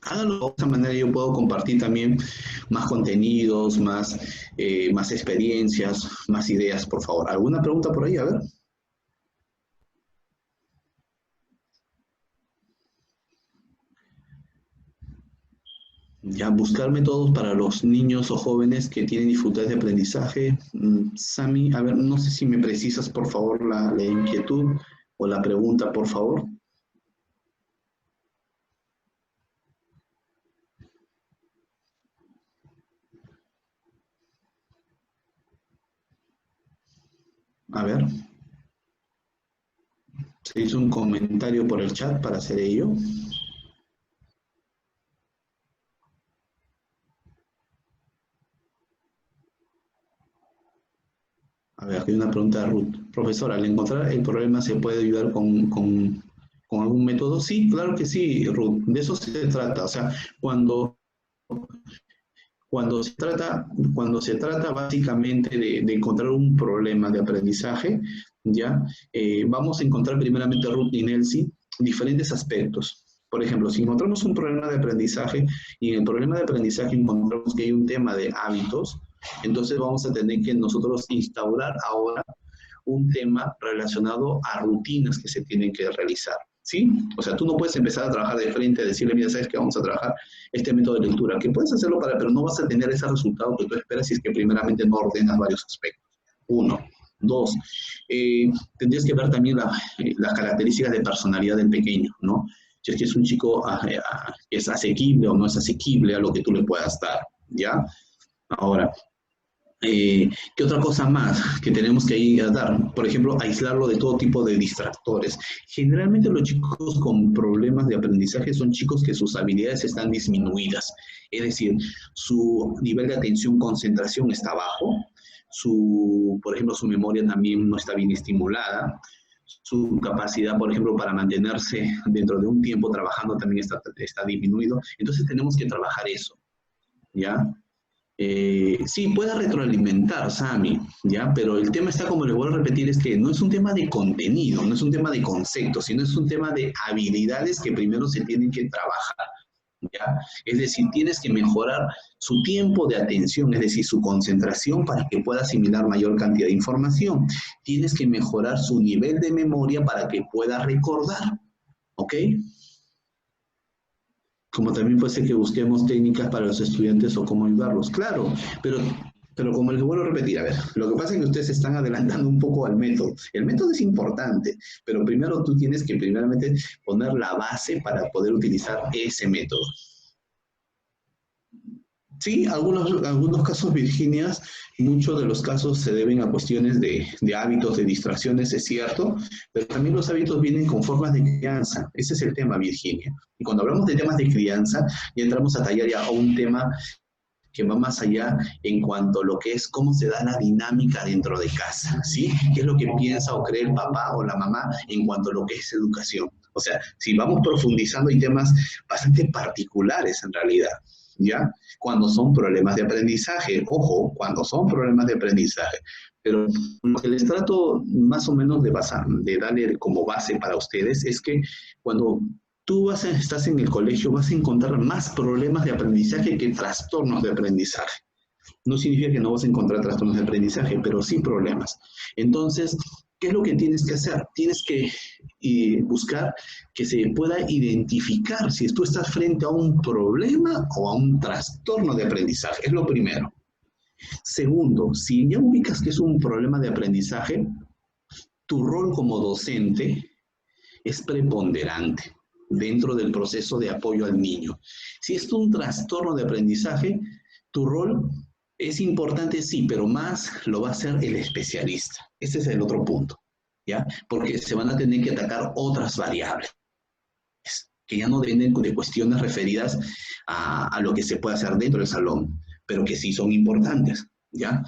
Háganlo de esa manera, yo puedo compartir también más contenidos, más experiencias, más ideas, por favor. ¿Alguna pregunta por ahí? A ver. Ya, buscar métodos para los niños o jóvenes que tienen dificultades de aprendizaje. Sami, a ver, no sé si me precisas, por favor, la inquietud o la pregunta, por favor. A ver, se hizo un comentario por el chat para hacer ello. A ver, aquí hay una pregunta de Ruth. Profesora, al encontrar el problema, ¿se puede ayudar con algún método? Sí, claro que sí, Ruth. De eso se trata. O sea, cuando Cuando se trata, cuando se trata básicamente de encontrar un problema de aprendizaje, ¿ya? Vamos a encontrar primeramente, Ruth y Nelsie, diferentes aspectos. Por ejemplo, si encontramos un problema de aprendizaje y en el problema de aprendizaje encontramos que hay un tema de hábitos, entonces vamos a tener que nosotros instaurar ahora un tema relacionado a rutinas que se tienen que realizar. ¿Sí? O sea, tú no puedes empezar a trabajar de frente, a decirle, mira, sabes que vamos a trabajar este método de lectura, que puedes hacerlo pero no vas a tener ese resultado que tú esperas si es que primeramente no ordenas varios aspectos. Uno. Dos, tendrías que ver también las características de personalidad del pequeño, ¿no? Si es que es un chico que es asequible o no es asequible a lo que tú le puedas dar, ¿ya? Ahora, ¿qué otra cosa más que tenemos que ahí dar? Por ejemplo, aislarlo de todo tipo de distractores. Generalmente los chicos con problemas de aprendizaje son chicos que sus habilidades están disminuidas. Es decir, su nivel de atención, concentración está bajo. Por ejemplo, su memoria también no está bien estimulada. Su capacidad, por ejemplo, para mantenerse dentro de un tiempo trabajando también está disminuido. Entonces tenemos que trabajar eso, ¿ya? Sí, puede retroalimentar, Sami, ¿ya? Pero el tema está, como le vuelvo a repetir, es que no es un tema de contenido, no es un tema de concepto, sino es un tema de habilidades que primero se tienen que trabajar, ¿ya? Es decir, tienes que mejorar su tiempo de atención, es decir, su concentración para que pueda asimilar mayor cantidad de información. Tienes que mejorar su nivel de memoria para que pueda recordar, ¿ok? Como también puede ser que busquemos técnicas para los estudiantes o cómo ayudarlos. Claro, pero, pero como les vuelvo a repetir, a ver, lo que pasa es que ustedes se están adelantando un poco al método. El método es importante, pero primero tú tienes que primeramente poner la base para poder utilizar ese método. Sí, algunos casos, Virginia, muchos de los casos se deben a cuestiones de hábitos, de distracciones, es cierto, pero también los hábitos vienen con formas de crianza. Ese es el tema, Virginia. Y cuando hablamos de temas de crianza, ya entramos a tallar ya a un tema que va más allá en cuanto a lo que es cómo se da la dinámica dentro de casa, ¿sí? ¿Qué es lo que piensa o cree el papá o la mamá en cuanto a lo que es educación? O sea, si vamos profundizando en temas bastante particulares en realidad, ¿ya? Cuando son problemas de aprendizaje, ojo, cuando son problemas de aprendizaje, pero lo que les trato más o menos de darle como base para ustedes es que cuando estás en el colegio, vas a encontrar más problemas de aprendizaje que trastornos de aprendizaje. No significa que no vas a encontrar trastornos de aprendizaje, pero sí problemas. Entonces, ¿qué es lo que tienes que hacer? Tienes que buscar que se pueda identificar si tú estás frente a un problema o a un trastorno de aprendizaje. Es lo primero. Segundo, si ya ubicas que es un problema de aprendizaje, tu rol como docente es preponderante dentro del proceso de apoyo al niño. Si es un trastorno de aprendizaje, tu rol es importante, sí, pero más lo va a hacer el especialista. Ese es el otro punto, ¿ya? Porque se van a tener que atacar otras variables que ya no dependen de cuestiones referidas a lo que se puede hacer dentro del salón, pero que sí son importantes, ¿ya?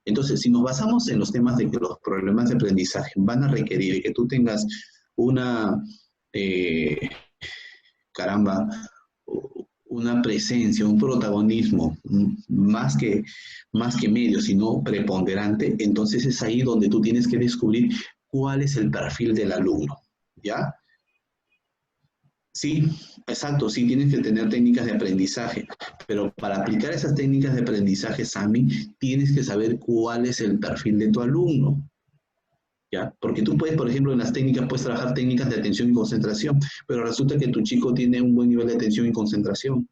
Entonces, si nos basamos en los temas de que los problemas de aprendizaje van a requerir que tú tengas una, eh, caramba, una presencia, un protagonismo más que medio, sino preponderante, entonces es ahí donde tú tienes que descubrir cuál es el perfil del alumno, ¿ya? Sí, Exacto, sí tienes que tener técnicas de aprendizaje, pero para aplicar esas técnicas de aprendizaje, Sami, tienes que saber cuál es el perfil de tu alumno, ¿ya? Porque tú puedes, por ejemplo, en las técnicas, puedes trabajar técnicas de atención y concentración, pero resulta que tu chico tiene un buen nivel de atención y concentración,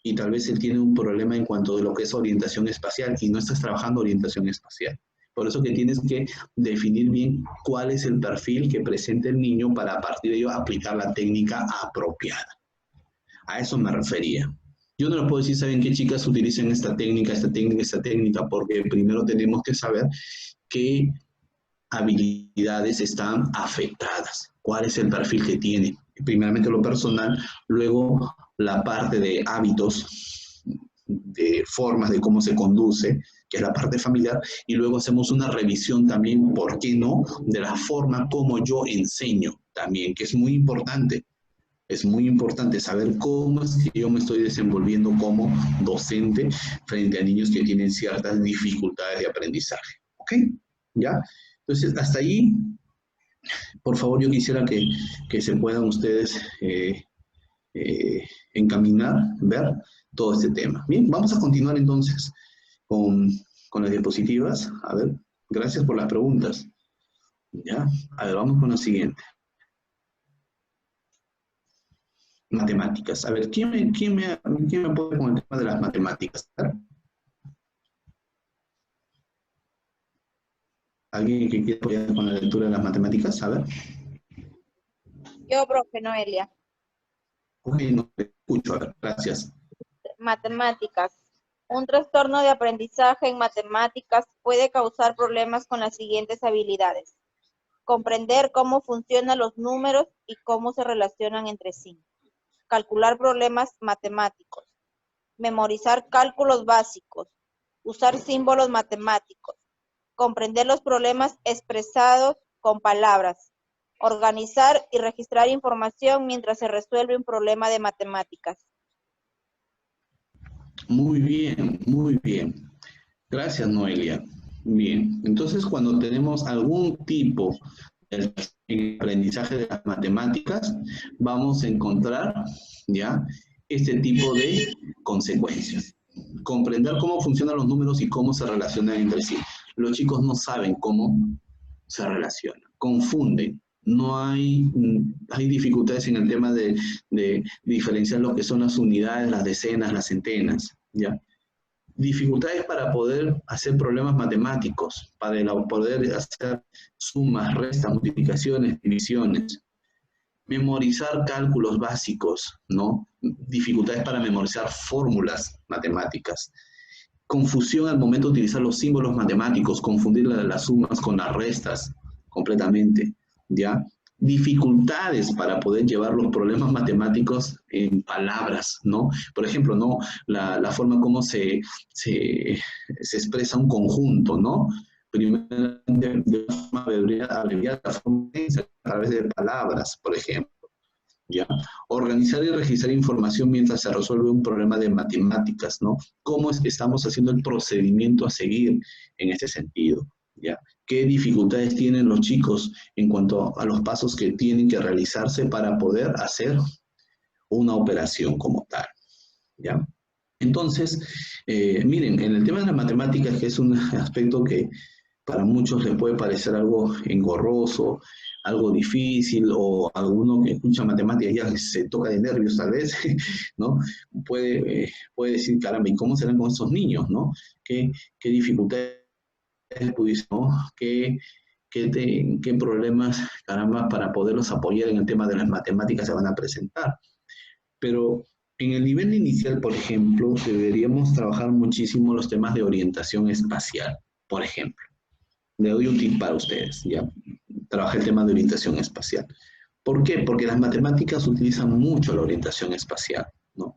y tal vez él tiene un problema en cuanto a lo que es orientación espacial, y no estás trabajando orientación espacial. Por eso que tienes que definir bien cuál es el perfil que presenta el niño para a partir de ello aplicar la técnica apropiada. A eso me refería. Yo no les puedo decir, ¿saben qué chicas utilicen esta técnica? Porque primero tenemos que saber qué habilidades están afectadas, cuál es el perfil que tiene. Primeramente lo personal, luego la parte de hábitos, de formas de cómo se conduce, que es la parte familiar, y luego hacemos una revisión también, ¿por qué no?, de la forma como yo enseño también, que es muy importante. Es muy importante saber cómo es que yo me estoy desenvolviendo como docente frente a niños que tienen ciertas dificultades de aprendizaje. ¿Ok? ¿Ya? Entonces, hasta ahí, por favor, yo quisiera que se puedan ustedes encaminar, ver todo este tema. Bien, vamos a continuar entonces con, con las diapositivas. A ver, gracias por las preguntas. ¿Ya? A ver, vamos con la siguiente. Matemáticas. A ver, ¿quién me puede con el tema de las matemáticas? ¿Alguien que quiera apoyar con la lectura de las matemáticas? A ver. Yo, profe Noelia. Ok, no te escucho. A ver, gracias. Matemáticas. Un trastorno de aprendizaje en matemáticas puede causar problemas con las siguientes habilidades. Comprender cómo funcionan los números y cómo se relacionan entre sí. Calcular problemas matemáticos. Memorizar cálculos básicos. Usar símbolos matemáticos. Comprender los problemas expresados con palabras. Organizar y registrar información mientras se resuelve un problema de matemáticas. Muy bien, muy bien. Gracias, Noelia. Bien, entonces cuando tenemos algún tipo de aprendizaje de las matemáticas, vamos a encontrar ya este tipo de consecuencias. Comprender cómo funcionan los números y cómo se relacionan entre sí. Los chicos no saben cómo se relacionan, confunden. No hay, hay dificultades en el tema de diferenciar lo que son las unidades, las decenas, las centenas, ¿ya? Dificultades para poder hacer problemas matemáticos, para poder hacer sumas, restas, multiplicaciones, divisiones, memorizar cálculos básicos, ¿no? Dificultades para memorizar fórmulas matemáticas, confusión al momento de utilizar los símbolos matemáticos, confundir las sumas con las restas completamente, ¿ya? Dificultades para poder llevar los problemas matemáticos en palabras, ¿no? Por ejemplo, ¿no? La forma como se expresa un conjunto, ¿no? Primeramente, de forma abreviada, a través de palabras, por ejemplo. ¿Ya? Organizar y registrar información mientras se resuelve un problema de matemáticas, ¿no? ¿Cómo es que estamos haciendo el procedimiento a seguir en ese sentido? ¿Ya? ¿Qué dificultades tienen los chicos en cuanto a los pasos que tienen que realizarse para poder hacer una operación como tal? ¿Ya? Entonces, miren, en el tema de las matemáticas, que es un aspecto que para muchos les puede parecer algo engorroso, algo difícil, o alguno que escucha matemáticas ya se toca de nervios tal vez, ¿no? Puede decir, caramba, ¿y cómo serán con esos niños, no? ¿Qué dificultades pudiesen, ¿no? ¿Qué problemas, caramba, para poderlos apoyar en el tema de las matemáticas se van a presentar? Pero en el nivel inicial, por ejemplo, deberíamos trabajar muchísimo los temas de orientación espacial, por ejemplo. Le doy un tip para ustedes, ¿ya? Trabaja el tema de orientación espacial. ¿Por qué? Porque las matemáticas utilizan mucho la orientación espacial, ¿no?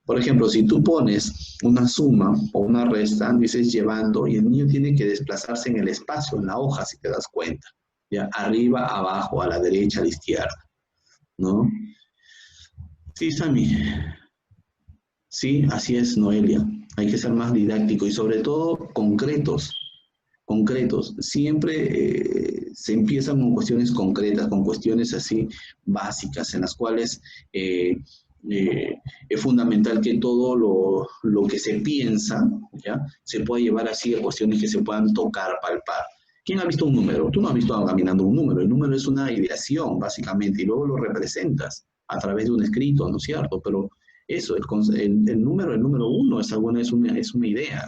Por ejemplo, si tú pones una suma o una resta, dices llevando, y el niño tiene que desplazarse en el espacio, en la hoja, si te das cuenta, ¿ya? Arriba, abajo, a la derecha, a la izquierda, ¿no? Sí, Sami. Sí, así es, Noelia. Hay que ser más didáctico y sobre todo concretos. Concretos. Siempre se empiezan con cuestiones concretas, con cuestiones así básicas, en las cuales es fundamental que todo lo que se piensa, ¿ya?, se pueda llevar así a cuestiones que se puedan tocar, palpar. ¿Quién ha visto un número? Tú no has visto caminando un número. El número es una ideación, básicamente, y luego lo representas a través de un escrito, ¿no es cierto? Pero eso, el número uno es una idea,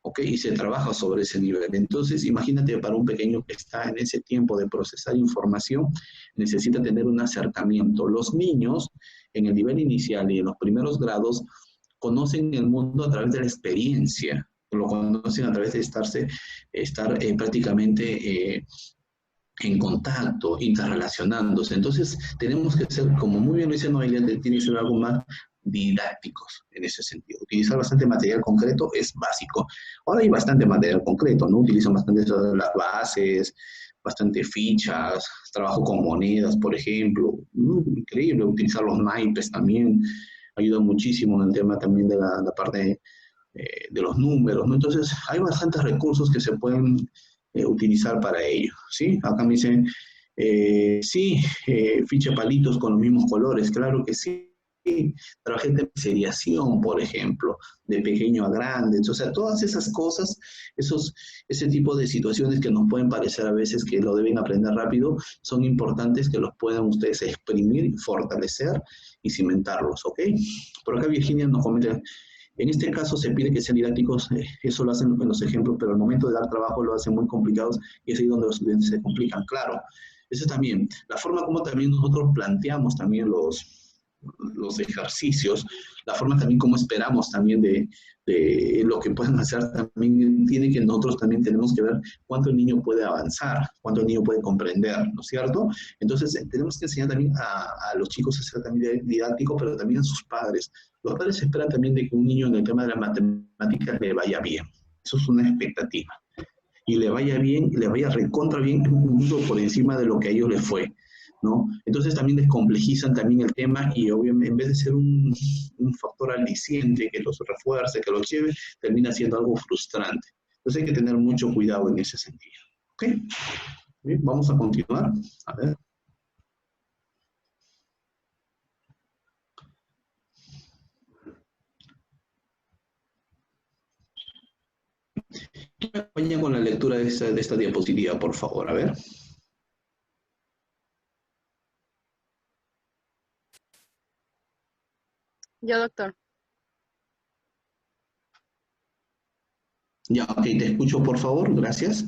¿ok? Y se trabaja sobre ese nivel. Entonces, imagínate para un pequeño que está en ese tiempo de procesar información, necesita tener un acercamiento. Los niños, en el nivel inicial y en los primeros grados, conocen el mundo a través de la experiencia, lo conocen a través de estar prácticamente en contacto, interrelacionándose. Entonces, tenemos que ser, como muy bien lo dice Noelia, tiene que ser algo más didácticos en ese sentido. Utilizar bastante material concreto es básico. Ahora hay bastante material concreto, ¿no? Utilizan bastante las bases, bastante fichas, trabajo con monedas, por ejemplo. Increíble, utilizar los naipes también ayuda muchísimo en el tema también de la parte de los números, ¿no? Entonces, hay bastantes recursos que se pueden utilizar para ello, ¿sí? Acá me dicen, sí, ficha palitos con los mismos colores, claro que sí. Trabajé de seriación, por ejemplo, de pequeño a grande. O sea, todas esas cosas, ese tipo de situaciones que nos pueden parecer a veces que lo deben aprender rápido, son importantes que los puedan ustedes exprimir, fortalecer y cimentarlos, ¿ok? Por acá Virginia nos comenta, en este caso se pide que sean didácticos, eso lo hacen en los ejemplos, pero al momento de dar trabajo lo hacen muy complicados y es ahí donde los estudiantes se complican. Claro, eso también, la forma como también nosotros planteamos también los ejercicios, la forma también como esperamos también de lo que pueden hacer, también tiene que nosotros también tenemos que ver cuánto el niño puede avanzar, cuánto el niño puede comprender, ¿no es cierto? Entonces tenemos que enseñar también a los chicos a ser también didácticos, pero también a sus padres. Los padres esperan también de que un niño en el tema de las matemáticas le vaya bien. Eso es una expectativa. Y le vaya bien, le vaya recontra bien, incluso por encima de lo que a ellos les fue, ¿no? Entonces también descomplejizan también el tema y obviamente en vez de ser un factor aliciente que los refuerce, que los lleve, termina siendo algo frustrante. Entonces hay que tener mucho cuidado en ese sentido. ¿Ok? Bien, vamos a continuar. A ver. Acompaña con la lectura de esta diapositiva, por favor. A ver. Yo, doctor. Ya, ok, te escucho, por favor. Gracias.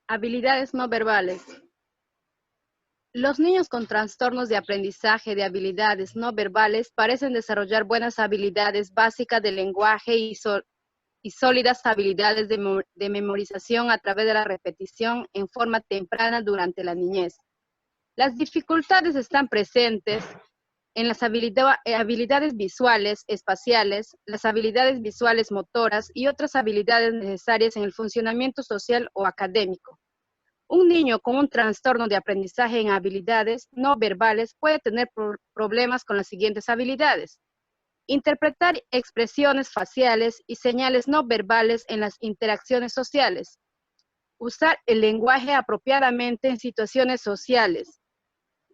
Habilidades no verbales. Los niños con trastornos de aprendizaje de habilidades no verbales parecen desarrollar buenas habilidades básicas de lenguaje y sólidas habilidades de memorización a través de la repetición en forma temprana durante la niñez. Las dificultades están presentes en las habilidades visuales, espaciales, las habilidades visuales motoras y otras habilidades necesarias en el funcionamiento social o académico. Un niño con un trastorno de aprendizaje en habilidades no verbales puede tener problemas con las siguientes habilidades. Interpretar expresiones faciales y señales no verbales en las interacciones sociales. Usar el lenguaje apropiadamente en situaciones sociales.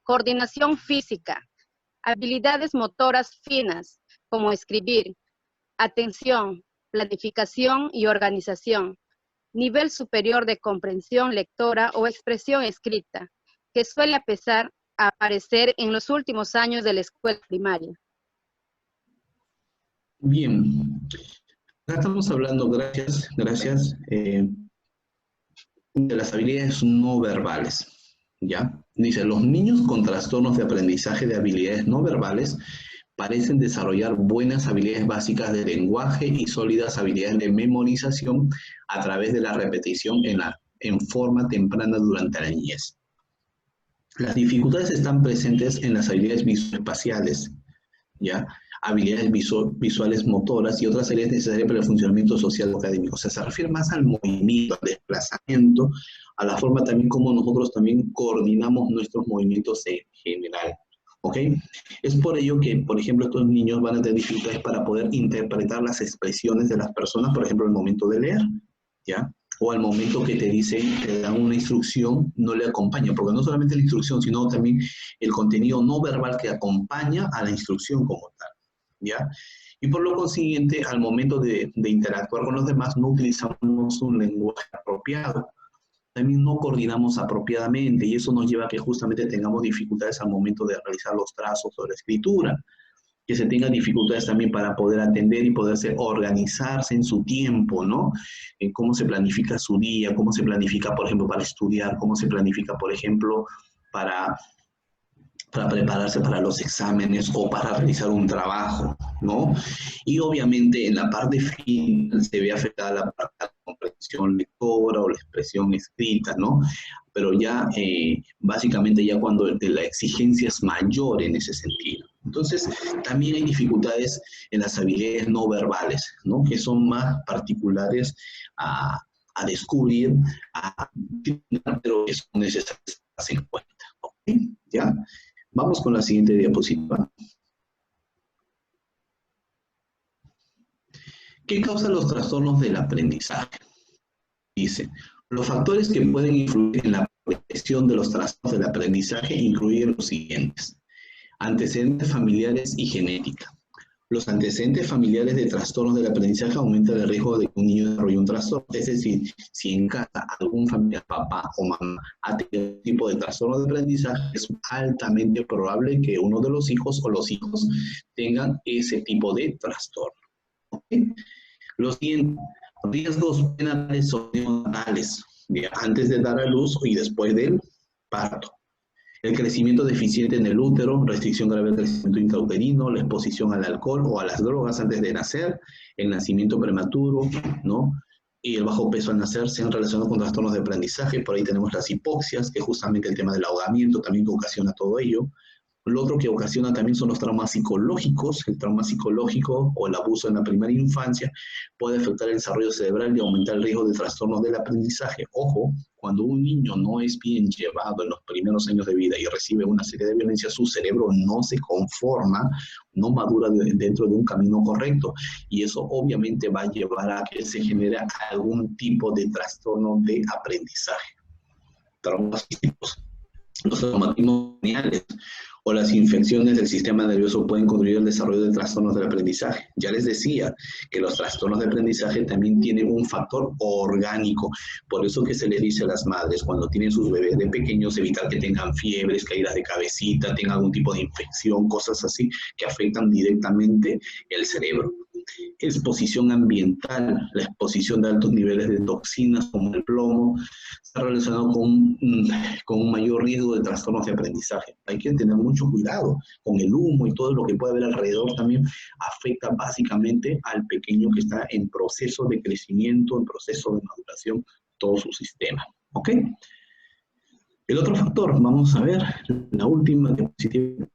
Coordinación física. Habilidades motoras finas, como escribir. Atención, planificación y organización. Nivel superior de comprensión lectora o expresión escrita, que suele aparecer en los últimos años de la escuela primaria. Bien, acá estamos hablando, gracias, de las habilidades no verbales, ¿ya? Dice, los niños con trastornos de aprendizaje de habilidades no verbales parecen desarrollar buenas habilidades básicas de lenguaje y sólidas habilidades de memorización a través de la repetición en forma temprana durante la niñez. Las están presentes en las habilidades visoespaciales, ¿ya? Habilidades visuales motoras y otras habilidades necesarias para el funcionamiento social o académico. O sea, se refiere más al movimiento, al desplazamiento, a la forma también como nosotros también coordinamos nuestros movimientos en general. ¿Ok? Es por ello que, por ejemplo, estos niños van a tener dificultades para poder interpretar las expresiones de las personas, por ejemplo, al momento de leer, ¿ya? o al momento que te dicen, te dan una instrucción, no le acompaña, porque no solamente la instrucción, sino también el contenido no verbal que acompaña a la instrucción como tal, ¿ya? Y por lo consiguiente, al momento de interactuar con los demás, no utilizamos un lenguaje apropiado, también no coordinamos apropiadamente, y eso nos lleva a que justamente tengamos dificultades al momento de realizar los trazos o la escritura, que se tengan dificultades también para poder atender y poderse organizarse en su tiempo, ¿no? En cómo se planifica su día, cómo se planifica, por ejemplo, para estudiar, cómo se planifica, por ejemplo, para prepararse para los exámenes o para realizar un trabajo, ¿no? Y obviamente en la parte final se ve afectada la parte de la comprensión lectora o la expresión escrita, ¿no? Pero ya básicamente ya cuando la exigencia es mayor en ese sentido. Entonces, también hay dificultades en las habilidades no verbales, ¿no? Que son más particulares a descubrir, pero que son necesarias en cuenta, ¿ok? ¿Ya? Vamos con la siguiente diapositiva. ¿Qué causan los trastornos del aprendizaje? Dice, los factores que pueden influir en la progresión de los trastornos del aprendizaje incluyen los siguientes: antecedentes familiares y genética. Los antecedentes familiares de trastornos del aprendizaje aumentan el riesgo de que un niño desarrolle un trastorno. Es decir, si en casa algún familiar, papá o mamá, ha tenido un tipo de trastorno de aprendizaje, es altamente probable que uno de los hijos o los hijos tengan ese tipo de trastorno. ¿Okay? Los siguientes riesgos penales o neonatales, antes de dar a luz y después del parto. El crecimiento deficiente en el útero, restricción grave al crecimiento intrauterino, la exposición al alcohol o a las drogas antes de nacer, el nacimiento prematuro, ¿no? Y el bajo peso al nacer se han relacionado con trastornos de aprendizaje. Por ahí tenemos las hipoxias, que es justamente el tema del ahogamiento, también que ocasiona todo ello. Lo otro que ocasiona también son los traumas psicológicos. El trauma psicológico o el abuso en la primera infancia puede afectar el desarrollo cerebral y aumentar el riesgo de trastornos del aprendizaje. Ojo, cuando un niño no es bien llevado en los primeros años de vida y recibe una serie de violencia, su cerebro no se conforma, no madura dentro de un camino correcto. Y eso obviamente va a llevar a que se genere algún tipo de trastorno de aprendizaje. Traumas físicos, los traumatismos craneales o las infecciones del sistema nervioso pueden contribuir al desarrollo de trastornos del aprendizaje. Ya les decía que los trastornos de aprendizaje también tienen un factor orgánico. Por eso que se les dice a las madres cuando tienen sus bebés de pequeños, evitar que tengan fiebres, caídas de cabecita, tengan algún tipo de infección, cosas así que afectan directamente el cerebro. Exposición ambiental, la exposición de altos niveles de toxinas como el plomo, está relacionado con un mayor riesgo de trastornos de aprendizaje. Hay que tener mucho cuidado con el humo y todo lo que puede haber alrededor también afecta básicamente al pequeño que está en proceso de crecimiento, en proceso de maduración, todo su sistema. ¿Ok? El otro factor, vamos a ver, la última diapositiva.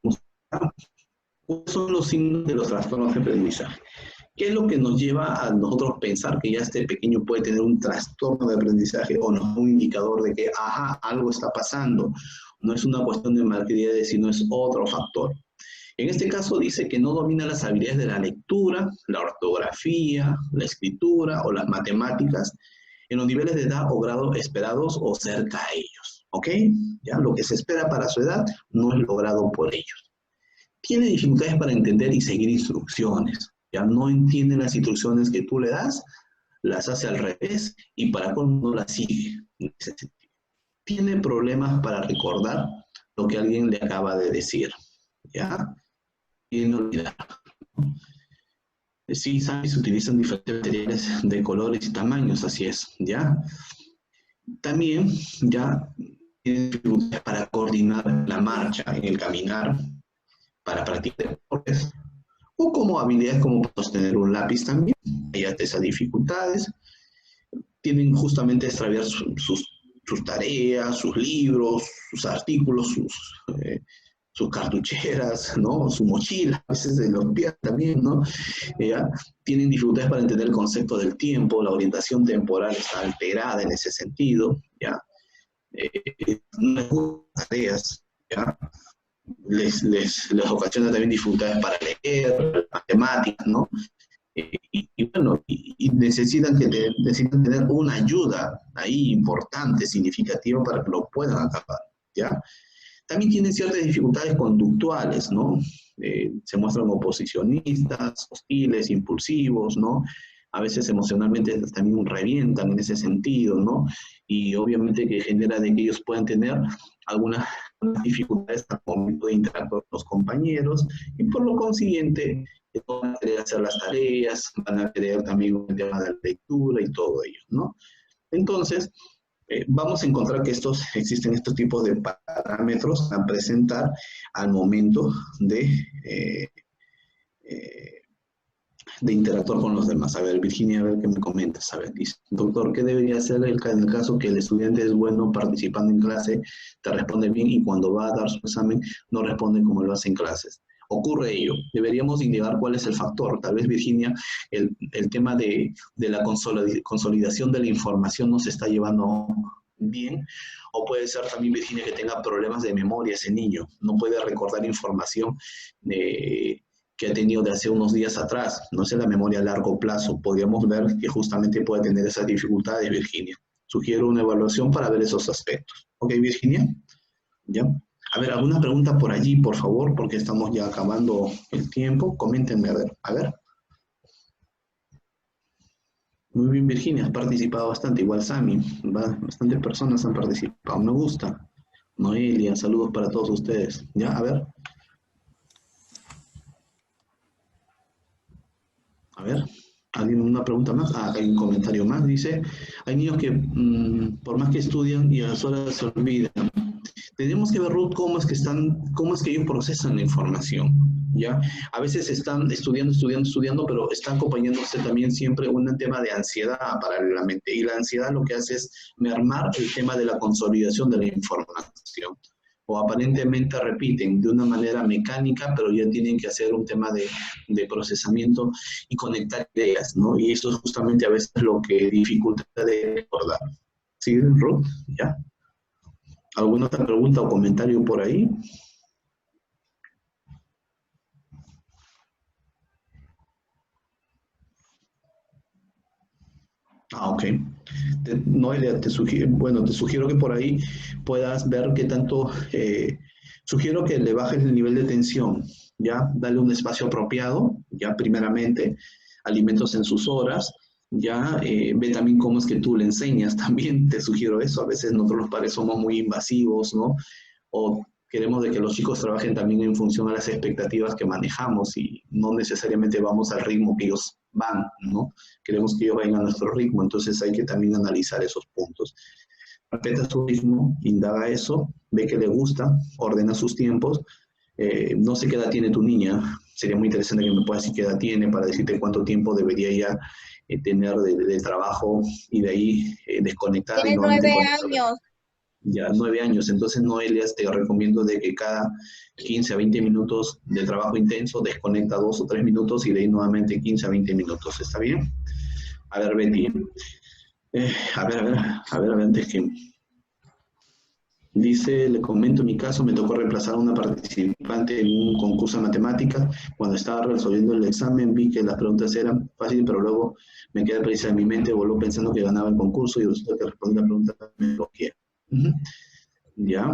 ¿Cuáles son los signos de los trastornos de aprendizaje? ¿Qué es lo que nos lleva a nosotros pensar que ya este pequeño puede tener un trastorno de aprendizaje o no un indicador de que, ajá, algo está pasando? No es una cuestión de malcriadez, sino es otro factor. En este caso dice que no domina las habilidades de la lectura, la ortografía, la escritura o las matemáticas en los niveles de edad o grado esperados o cerca a ellos. ¿Ok? Ya, lo que se espera para su edad no es logrado por ellos. Tiene dificultades para entender y seguir instrucciones. Ya no entiende las instrucciones que tú le das, las hace al revés y para colmo no las sigue. Tiene problemas para recordar lo que alguien le acaba de decir. ¿Ya? Tiene olvidar. Sí, sabes, se utilizan diferentes materiales de colores y tamaños, así es. ¿Ya? También, ya, tiene dificultades para coordinar la marcha en el caminar, para practicar deportes, o como habilidades como sostener un lápiz también. Hay esas dificultades. Tienen justamente extraviar sus tareas, sus libros, sus artículos, sus cartucheras, ¿no? Su mochila, a veces se los pierden también, ¿no? Tienen dificultades para entender el concepto del tiempo, la orientación temporal está alterada en ese sentido, ¿ya? Tareas, ¿ya? Les ocasiona también dificultades para leer, matemáticas, ¿no? Y y bueno, y necesitan tener una ayuda ahí importante, significativa para que lo puedan acabar, ¿ya? También tienen ciertas dificultades conductuales, ¿no? Se muestran oposicionistas, hostiles, impulsivos, ¿no? A veces emocionalmente también revientan en ese sentido, ¿no? Y obviamente que genera de que ellos puedan tener algunas dificultades al momento de interactuar con los compañeros y por lo consiguiente van a querer hacer las tareas, van a querer también el tema de la lectura y todo ello, ¿no? Entonces, vamos a encontrar que existen estos tipos de parámetros a presentar al momento eh, de interactuar con los demás. A ver, Virginia, a ver qué me comentas. A ver, dice, doctor, ¿qué debería hacer en el caso que el estudiante es bueno participando en clase, te responde bien y cuando va a dar su examen no responde como lo hace en clases? Ocurre ello. Deberíamos indicar cuál es el factor. Tal vez, Virginia, el tema de la consolidación de la información no se está llevando bien, o puede ser también, Virginia, que tenga problemas de memoria ese niño. No puede recordar información que ha tenido de hace unos días atrás. No sé, la memoria a largo plazo. Podríamos ver que justamente puede tener esas dificultades, Virginia. Sugiero una evaluación para ver esos aspectos. ¿Ok, Virginia? ¿Ya? A ver, ¿alguna pregunta por allí, por favor? Porque estamos ya acabando el tiempo. Coméntenme, a ver. A ver. Muy bien, Virginia, has participado bastante. Igual Sami, bastantes personas han participado. Me gusta. Noelia, saludos para todos ustedes. ¿Ya? A ver. A ver, ¿alguien una pregunta más? Ah, acá hay un comentario más, dice, hay niños que por más que estudian y a las horas se olvidan. Tenemos que ver, Ruth, cómo es que ellos procesan la información, ¿ya? A veces están estudiando, pero está acompañándose también siempre un tema de ansiedad paralelamente, y la ansiedad lo que hace es mermar el tema de la consolidación de la información. O aparentemente repiten de una manera mecánica, pero ya tienen que hacer un tema de procesamiento y conectar ideas, ¿no? Y eso es justamente a veces lo que dificulta de recordar. ¿Sí, Ruth? ¿Ya? ¿Alguna otra pregunta o comentario por ahí? Ah, ok. Noelia, te sugiero que por ahí puedas ver qué tanto, sugiero que le bajes el nivel de tensión, ¿ya? Dale un espacio apropiado, ya primeramente, alimentos en sus horas, ya ve también cómo es que tú le enseñas, también te sugiero eso, a veces nosotros los padres somos muy invasivos, ¿no? O queremos de que los chicos trabajen también en función a las expectativas que manejamos y no necesariamente vamos al ritmo que ellos van, ¿no? Queremos que ellos vayan a nuestro ritmo, entonces hay que también analizar esos puntos. Respeta su ritmo, indaga eso, ve que le gusta, ordena sus tiempos. No sé qué edad tiene tu niña, sería muy interesante que me puedas decir qué edad tiene para decirte cuánto tiempo debería ya tener de trabajo y de ahí desconectar y Tiene nuevamente 9 conectar. años. Ya 9 años, entonces Noelia, te recomiendo de que cada 15 a 20 minutos de trabajo intenso desconecta 2 o 3 minutos y de ahí nuevamente 15 a 20 minutos, ¿está bien? A ver, Betty. A ver, antes que... Dice, le comento mi caso, me tocó reemplazar a una participante en un concurso de matemáticas. Cuando estaba resolviendo el examen vi que las preguntas eran fáciles, pero luego me quedé presa en mi mente, voló pensando que ganaba el concurso y resulta que respondí la pregunta me bloqueé. ¿Ya?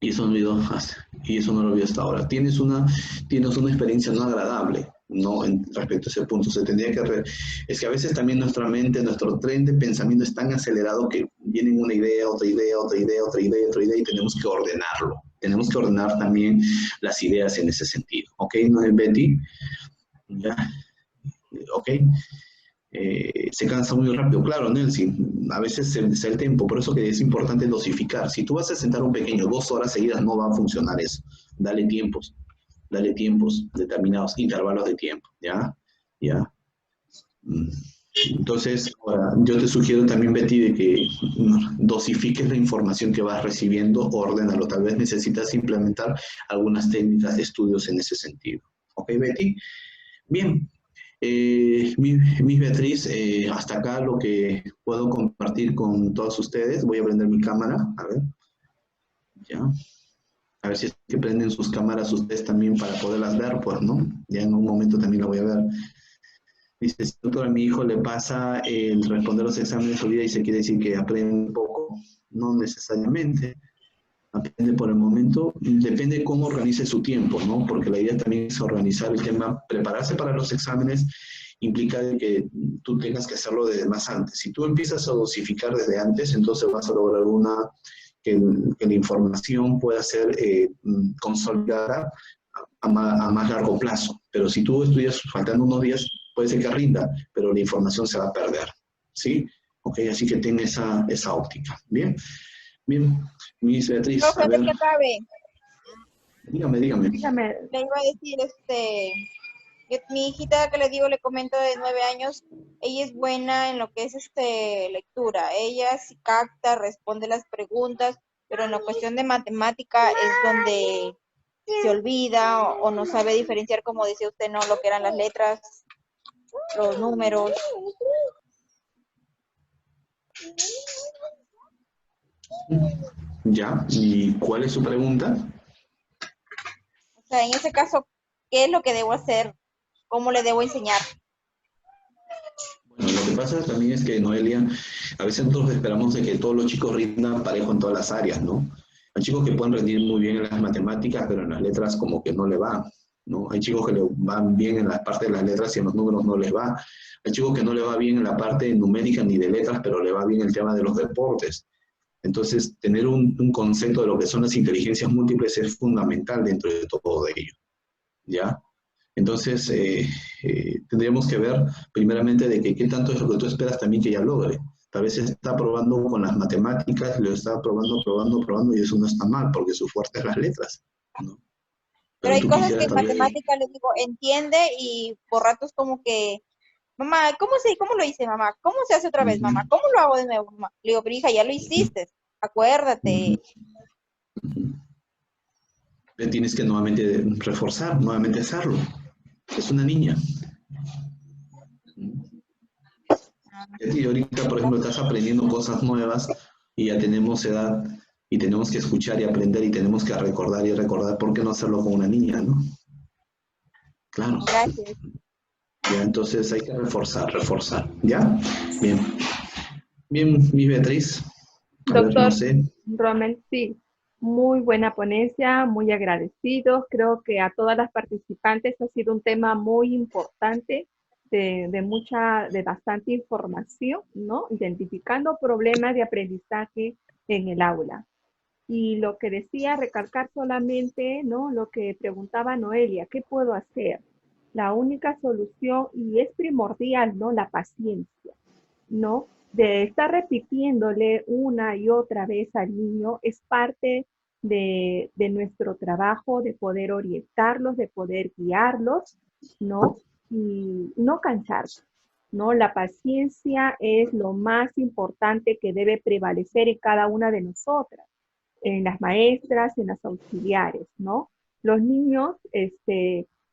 Y eso no lo olvido hasta ahora. Tienes una experiencia no agradable, ¿no? Respecto a ese punto. Es que a veces también nuestra mente, nuestro tren de pensamiento es tan acelerado que vienen una idea, otra idea, otra idea, otra idea, otra idea, y tenemos que ordenarlo. Tenemos que ordenar también las ideas en ese sentido. ¿Ok, no es Betty? ¿Ya? ¿Ok? Se cansa muy rápido. Claro, Nelson, a veces se el tiempo, por eso que es importante dosificar. Si tú vas a sentar un pequeño 2 horas seguidas, no va a funcionar eso. Dale tiempos determinados, intervalos de tiempo, ¿ya? ¿Ya? Entonces, ahora, yo te sugiero también, Betty, de que dosifiques la información que vas recibiendo, ordénalo. Tal vez necesitas implementar algunas técnicas de estudios en ese sentido. ¿Ok, Betty? Bien. Miss Beatriz, hasta acá lo que puedo compartir con todos ustedes. Voy a prender mi cámara, a ver, ya. A ver si es que prenden sus cámaras ustedes también para poderlas ver, pues, ¿no? Ya en un momento también lo voy a ver. Dice, si doctor, a mi hijo le pasa el responder los exámenes de vida y se quiere decir que aprende poco. No necesariamente. Aprende por el momento. Depende de cómo organice su tiempo, ¿no? Porque la idea también es organizar el tema, prepararse para los exámenes implica de que tú tengas que hacerlo desde más antes. Si tú empiezas a dosificar desde antes, entonces vas a lograr que la información pueda ser consolidada a más largo plazo. Pero si tú estudias faltando unos días, puede ser que rinda, pero la información se va a perder, ¿sí? Ok, así que ten esa óptica. Bien, bien, Miss Beatriz, Profe, a antes ver, que acabe, dígame. Dígame, le iba a decir, mi hijita que le digo, le comento de 9 años, ella es buena en lo que es lectura. Ella sí capta, responde las preguntas, pero en la cuestión de matemática es donde se olvida o no sabe diferenciar, como decía usted, no lo que eran las letras, los números. Ya, ¿y cuál es su pregunta? O sea, en ese caso, ¿qué es lo que debo hacer? ¿Cómo le debo enseñar? Bueno, lo que pasa también es que, Noelia, a veces nosotros esperamos de que todos los chicos rindan parejo en todas las áreas, ¿no? Hay chicos que pueden rendir muy bien en las matemáticas, pero en las letras como que no le va, ¿no? Hay chicos que le van bien en la parte de las letras y en los números no les va. Hay chicos que no le va bien en la parte numérica ni de letras, pero le va bien el tema de los deportes. Entonces, tener un concepto de lo que son las inteligencias múltiples es fundamental dentro de todo ello, ¿ya? Entonces, tendríamos que ver primeramente de que qué tanto es lo que tú esperas también que ella logre. Tal vez está probando con las matemáticas, lo está probando y eso no está mal porque su fuerte es las letras, ¿no? Pero Pero hay tú cosas que quisieras en tal vez... matemática les digo, entiende y por ratos como que, mamá, ¿cómo lo hice, mamá? ¿Cómo se hace otra vez, mamá? Ujú, ¿Cómo lo hago de nuevo, mamá? Le digo, pero hija, ya lo ujú, hiciste, acuérdate. ujú, ujú. Tienes que nuevamente reforzar, nuevamente hacerlo. Es una niña. Y ahorita, por ejemplo, estás aprendiendo cosas nuevas y ya tenemos edad y tenemos que escuchar y aprender y tenemos que recordar y recordar, ¿por qué no hacerlo con una niña, no? Claro, Gracias. ya entonces hay que reforzar, ¿ya? Bien, bien, mi Beatriz, a ver, no doctor sé, Rommel, sí, muy buena ponencia, muy agradecidos. Creo que a todas las participantes ha sido un tema muy importante, de bastante información, ¿no? Identificando problemas de aprendizaje en el aula. Y lo que decía, recalcar solamente, ¿no? Lo que preguntaba Noelia, ¿qué puedo hacer? La única solución, y es primordial, ¿no? La paciencia, ¿no? De estar repitiéndole una y otra vez al niño es parte de nuestro trabajo, de poder orientarlos, de poder guiarlos, ¿no? Y no cansarse, ¿no? La paciencia es lo más importante que debe prevalecer en cada una de nosotras, en las maestras, en las auxiliares, ¿no? Los niños,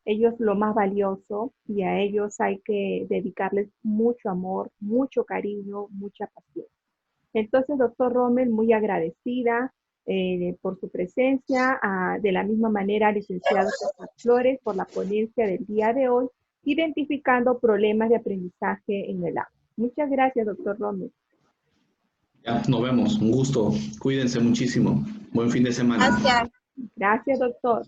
ellos lo más valioso y a ellos hay que dedicarles mucho amor, mucho cariño, mucha paciencia. Entonces, doctor Rommel, muy agradecida por su presencia, de la misma manera, licenciado César Flores, por la ponencia del día de hoy, identificando problemas de aprendizaje en el aula. Muchas gracias, doctor Rommel. ya nos vemos, un gusto, cuídense muchísimo, buen fin de semana. Gracias. Gracias, doctor.